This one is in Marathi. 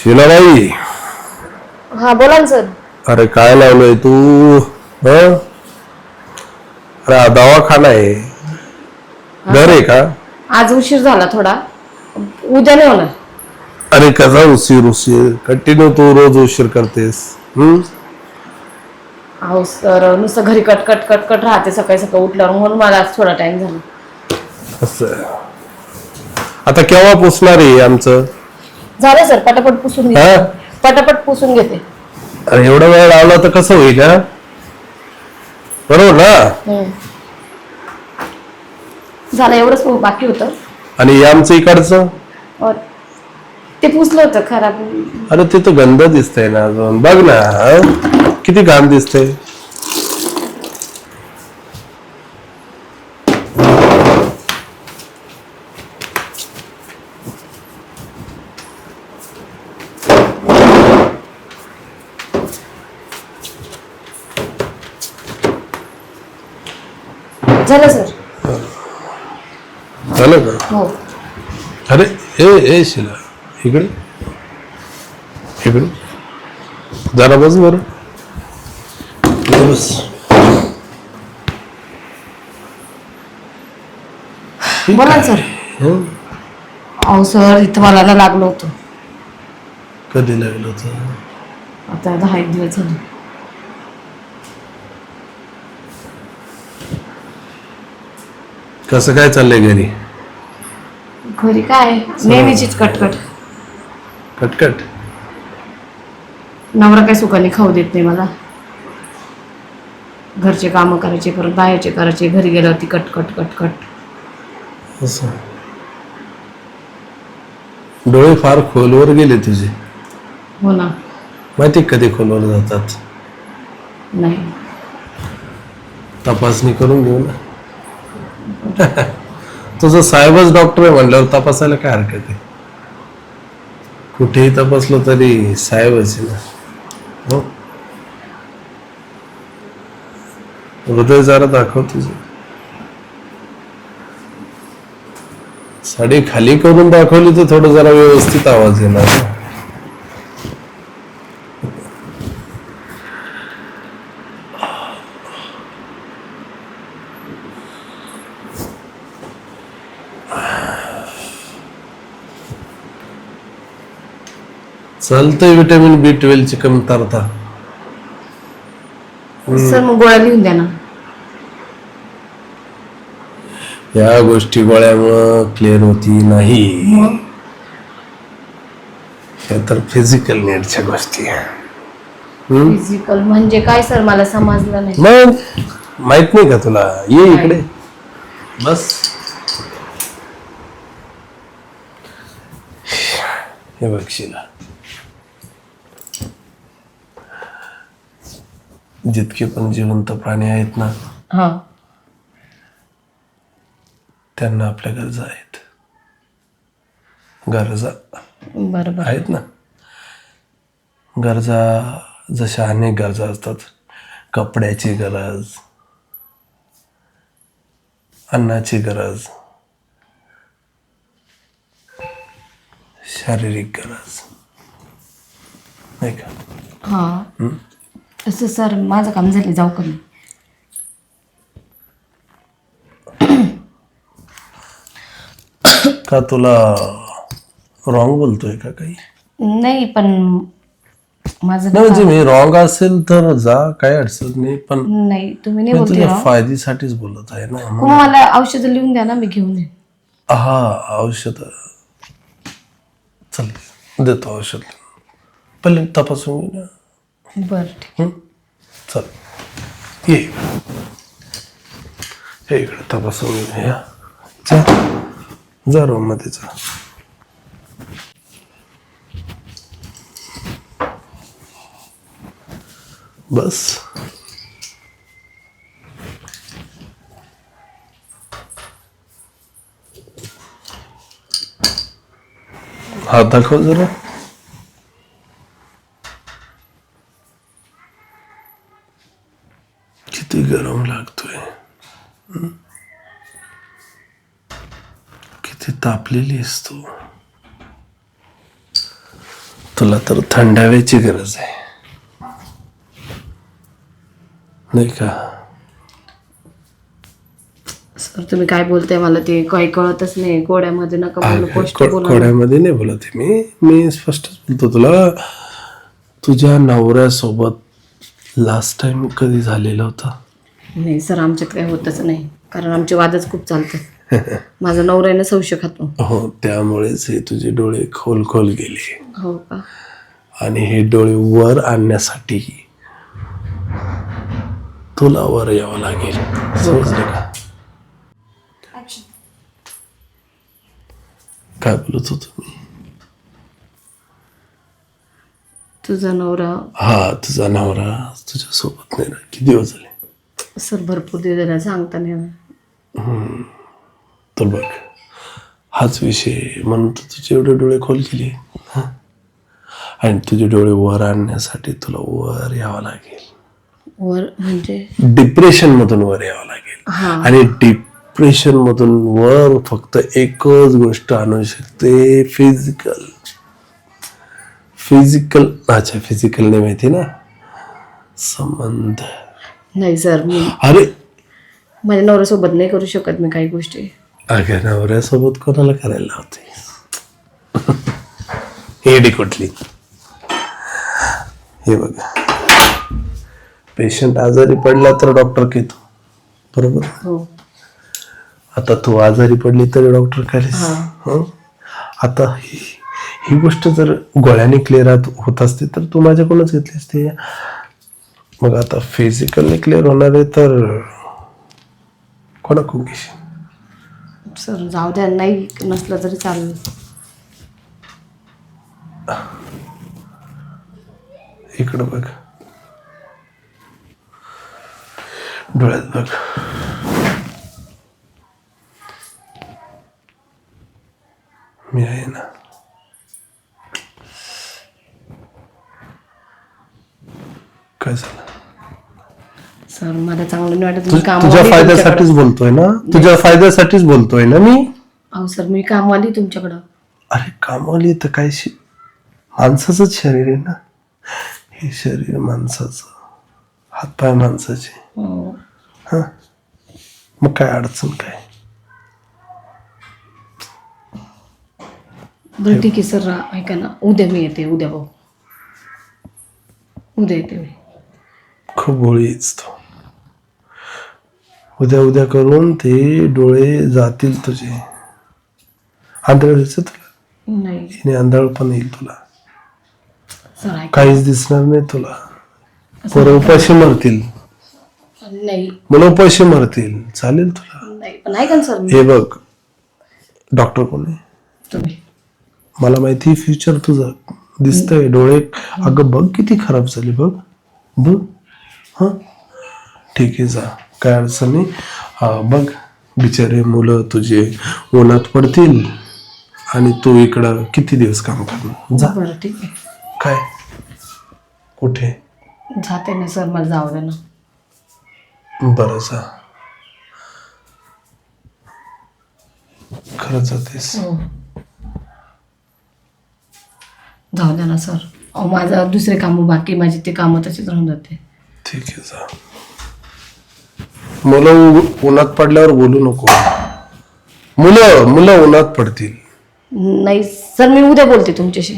शिलाबाई, हा बोला ना सर. अरे काय लावलंय तू? अरे हा दवाखाना आहे, घर आहे का? आज उशीर झाला थोडा, उद्या नाही होणार. अरे कसा उशीर उशीर कंटिन्यू तू रोज उशीर करतेस. अहो सर, नुसतं घरी कटकट कटकट राहते सकाळी सकाळी उठल्यावर, म्हणून मला आज थोडा टाइम झाला. असं आता केव्हा पुसणार आहे आमचं? झालं सर, पटापट पुसून घेते. हा? पटापट पुसून घेते. अरे एवढा वेळ लावला तर कसं होईल का? बरोबर ना? झालं, एवढंच बाकी होतं. आणि हे आमचं इकडचं और ते पुसलं होतं खराब. अरे ते तर गंध दिसतंय ना अजून, बघ ना. किती घाण दिसतंय. झालं सर. झालं का? हो. अरे ए शिला, इकडे इकडे जरा बस बरं. बस. बोला ना सर. अहो सर, इथं मला ना लागलं होतं. कधी लागलं होतं? आता 10 दिवस झाले. कसं काय चाललंय घरी? घरी काय नेहमीचीच कटकट. कटकट. नवरा काही सुखाने खाऊ देत नाही मला. घरचे कामं करायचे, परत बाहेरचे करायचे, घरी गेल्यावरती कटकट कटकट. असं डोळे फार खोलवर गेले तुझे. हो ना. माहिती कधी खोलवर जातात? नाही. तपासणी करून घेऊ ना. तुझं साहेबच डॉक्टर आहे म्हणल्यावर तपासायला काय हरकत आहे? कुठेही तपासलं तरी साहेबच आहे ना. हो, हृदय जरा दाखव तुझं. साडी खाली करून दाखवली तर थोडं जरा व्यवस्थित आवाज येणार. चालतंय, विटॅमिन B12 ची कमतरता. सर मग गोळ्या लिहून द्या ना. या गोष्टी गोळ्यामुळं क्लिअर होती नाही. हे तर फिजिकल नीडच्या गोष्टी. फिजिकल म्हणजे काय सर, मला समजलं नाही. मग माहित नाही का तुला? ये इकडे बस. हे बघ शिला, जितके पण जिवंत प्राणी आहेत ना, हा. त्यांना आपल्या गरजा आहेत. गरजा बरोबर आहेत ना. गरजा जशा अनेक गरजा असतात. कपड्याची गरज, अन्नाची गरज, शारीरिक गरज, नाही का? हा. तसं सर माझं काम झालं, जाऊ का मी? का तुला रॉंग बोलतोय का काही? नाही पण माझं नाही म्हणजे मी रॉंग असेल तर जा, काही अडचण नाही. पण नाही, तुम्ही नाही मी बोलते तुझ्या राव. फायदेसाठीच बोलत आहे ना. मग मला औषधं लिहून द्या ना, मी घेऊन येईन. हा, औषध. चल देतो औषध. पहिले तपासून घेऊ ना. बरं ठीक. चल ये, हे इकडे तपासून घेऊया. जा रूम मध्ये जा. बस. हात दाखव जरा. किती गरम लागतोय. किती तापलेली आहेस तू. तर मला तर थंड हवेची गरज आहे, नाही का? सर तुम्ही काय बोलताय मला ते काही कळतच नाही. गोड्यामध्ये नका बोलू, स्पष्ट बोला. कोड्यामध्ये नाही बोलत आहे मी स्पष्टच बोलतो तुला. तुझ्या नवऱ्यासोबत लास्ट टाइम कधी झालेलं होतं? नाही सर, आमच्यात काही होतच नाही, कारण आमचे वादच खूप चालतात. माझा नवऱ्याने संशय खातो. हो, त्यामुळेच हे तुझे डोळे खोल खोल गेले. हो का? आणि हे डोळे वर आणण्यासाठी तुला वर यावं लागेल, समजलं का? काय बोलत होतो मी? तुझा नवरा? हा, तुझा नवरा तुझ्या सोबत नाही ना, किती दिवस झाले? सर भरपूर दिवस झाले, सांगता नाही. तर बघ, हाच विषय म्हणून तर तुझे एवढे डोळे खोल केले. आणि तुझे डोळे वर आणण्यासाठी तुला वर यावं लागेल. वर म्हणजे? डिप्रेशन मधून वर यावं लागेल. आणि डिप्रेशन मधून वर फक्त एकच गोष्ट आणू शकते, फिजिकल. अच्छा, फिजिकल नाही माहिती ना, संबंध. नाही सर, मी अरे माझ्या नवऱ्यासोबत नाही करू शकत मी काही गोष्टी. अगं, नवऱ्यासोबत कोणाला करायला होते? हेडी कुठली? हे बघ, पेशंट आजारी पडला तर डॉक्टर घेतो, बरोबर? हो. आता तू आजारी पडली तर डॉक्टर काय? आता ही गोष्ट जर गोळ्याने क्लिअर होत असते तर तू माझ्याकडूनच घेतली असते. मग आता फिजिकलने क्लिअर होणार आहे तर कोणाकडून घेशील? सर जाऊ द्या, नाही नसलं तरी चालेल. इकडं बघ, डोळ्यात बघ. मी आहे ना. काय झालं? सर मला चांगलं नाही वाटत. तुझ्या फायद्यासाठीच बोलतोय ना, तुझ्या फायद्यासाठीच बोलतोय ना मी. अहो सर, मी कामवाली तुमच्याकडं. अरे कामवाली तर काय, माणसाचंच शरीर आहे ना हे. शरीर माणसाचं, हातपाय माणसाचे. हा, मग काय अडचण काय? बरं ठीक आहे सर, ऐका ना, उद्या मी येते. उद्या भाऊ, उद्या येते मी. खूप भोळीच तो. उद्या करून ते डोळे जातील तुझे. आंधळ दिसत तुला? नाही हिने आंधळ पण येईल तुला, सर. ऐका, काहीच दिसणार नाही तुला. पोरं उपाशी मरतील, नाही मुलं उपाशी मरतील, चालेल तुला? नाही, पण ऐका ना सर. हे बघ, डॉक्टर कोण आहे? तुम्ही. मला माहिती फ्युचर तुझं दिसतंय. डोळे अगं बघ किती खराब झाले, बघ बघ. हा ठीक आहे, जा, काय अडचण नाही. बघ, बिचारे मुलं तुझे उन्हात पडतील आणि तू इकडं किती दिवस काम करणार? जा. बरं ठीक आहे. काय? कुठे जाते ना सर, मला जाऊ द्या ना. बरं, जा. खरंच जातेस? हो, जाऊ द्या ना सर. अहो माझं दुसरे कामं बाकी, माझी ते कामं तशीच राहून जाते. ठीक आहे, जा. मुलं उन्हात पडल्यावर बोलू नको. मुलं उन्हात पडतील. नाही सर, मी उद्या बोलते तुमच्याशी.